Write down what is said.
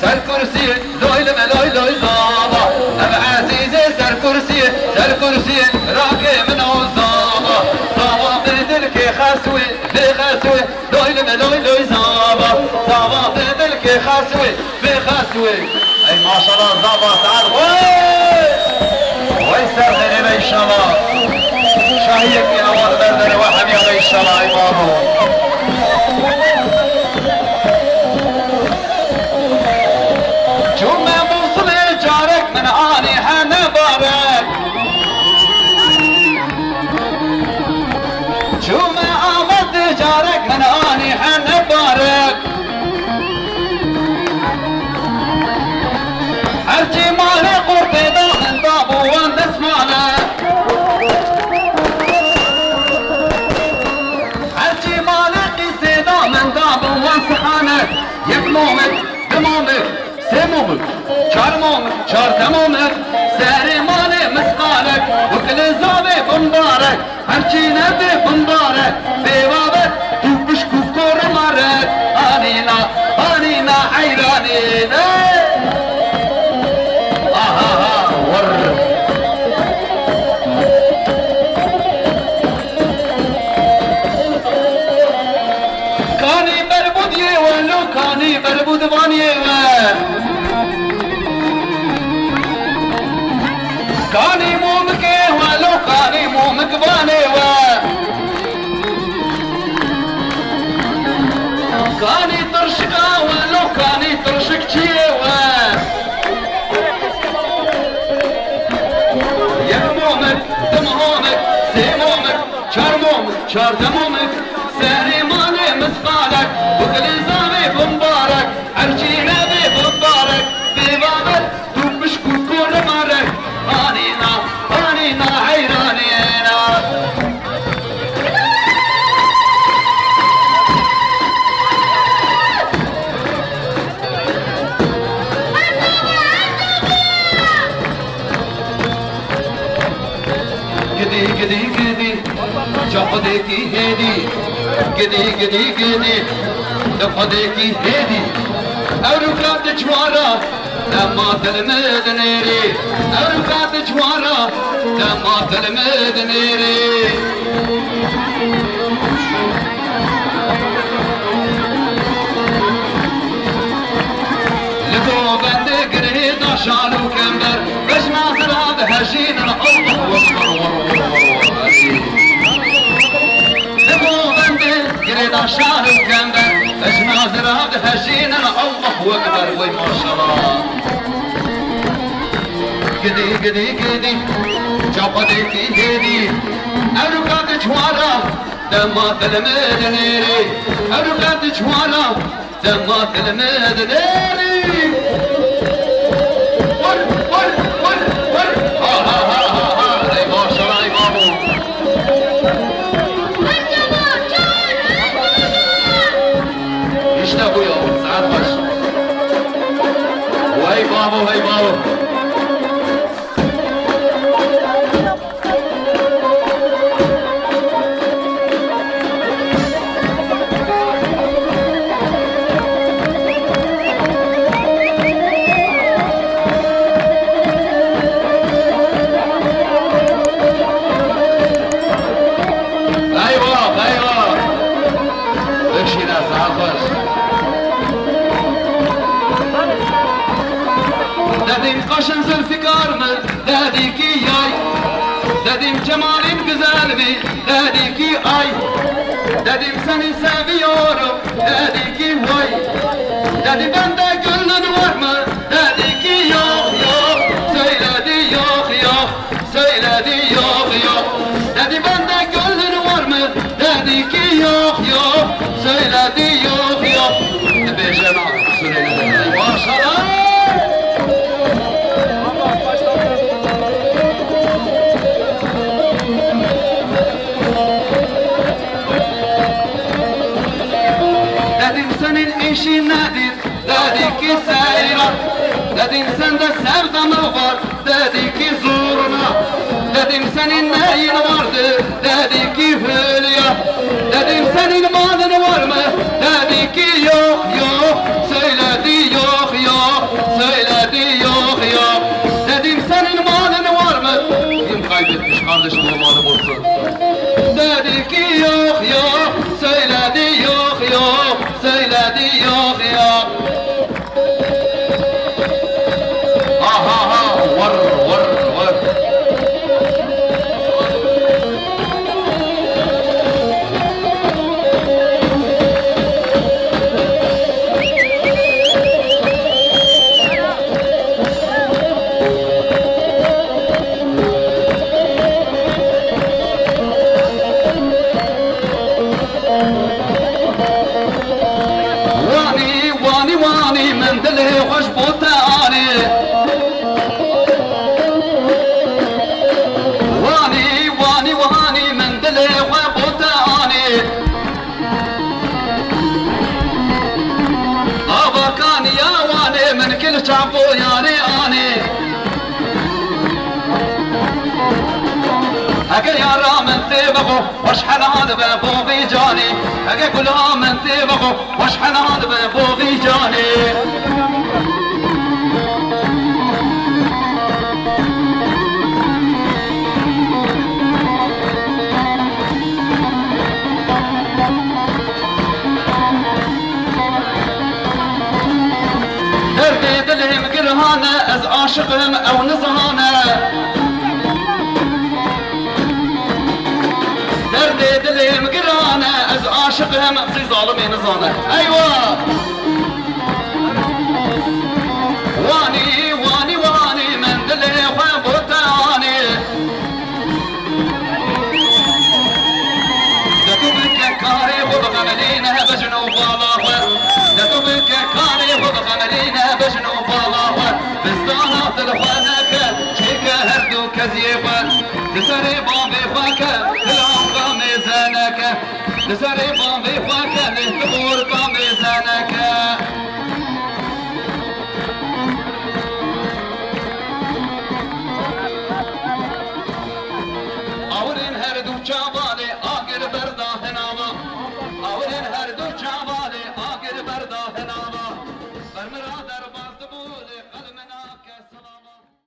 سر كرسي لوي لما لوي لوي زابا أبا عزيزي سر كرسي راكي من عزابا زابا بدلك خاسوي بخاسوي لوي لما لوي لوي زابا زابا بدلك خاسوي بخاسوي أي ما شاء الله زابا تعال وي سر غريبة إن شاء الله شاهيك يا أول بردن واحد يا إن شاء الله أي مارو سمومك شار تمومك ساري مالي مسقالك وكل زابي بمبارك هرشي نبي بمبارك بيوابك توبش كوكور مارك آنينا حيرانينا ور كاني بربود يولو كاني بربود واني كاني مومك ولو كاني مومك باني كاني ترشقا ولو كاني ترشق جيوا يا مومك دمومك سيمومك شار دمومك ساري مالي مسقالك وكل زامي بمبارك عرشي نبي بمبارك ببابك توبش كوكور مارك آنينا حيرانينا قدي جهدك هدي قدي لخديكي هيدي أروكات جوارا لما تلمد نيري أروكات جوارا لما تلمد نيري لدو بند قريد شالو كمبر باش ناظر هذا هجين الله لدو بند قريد شالو كمبر باش ناظر هذا هجين الله اكبر وي ما شاء الله قدي قدي قدي جابديكي هدي أروكات جوارا دما تلمد نيري أروكات جوارا دما تلمد نيري ور ور ور ور ها ها ها ها ها اي ما شاء الله اي بابو işte bu ya saat baş vay babo vay babo Dedim kaşın zülfikar mı? Dedi ki yay. Dedim cemalin güzel mi? Dedi ki ay. Dedim seni seviyorum. Dedi ki vay. Dedi bende gönlün var mı? Dedi ki yok yok. Söyledi yok yok. Söyledi yok yok. Dedi bende gönlün var mı? Dedi ki yok yok. Söyledi yok yok. Beşen ağır söyledi. Maşallah. Dedim senin eşin nedir? Dedi ki seyran. Dedim sende sevda mı var? Dedi ki zurna. Dedim senin neyin vardı? Dedi ki hülya. Dedim senin malın var mı? Dedi ki yok yok. Söyledi yok yok. Söyledi yok yok. Dedim senin malın var mı? Kim kaybetmiş kardeşim o malı bulsun? Dedi ki yok yok. Söyledi yok yok. Söyledi yok yok. Ha ha ha. Var var var. دله خوش بوتاني واني واني واني من دله خوش بوتاني ابا كان يا واني من كل شعبو ياني اني اگر يارا من تبغو واشحال هذا بابوغي جاني اگر كلها من تبغو واشحال هذا بابوغي جاني دردي دلهم قرهانة از عاشقهم او نزهانة دردي دلهم قرهانة از عاشقهم في ظالمي نزهانة ايوه واني واني واني من دلي وبوتاني دتوبك كاري وبغملينه بجنوب الله دتوبك كاري وبغملينه بجنوب الله بستانات الخانك شيك هردو كزيبا لسري بابي فاك العمر ميزانك لسري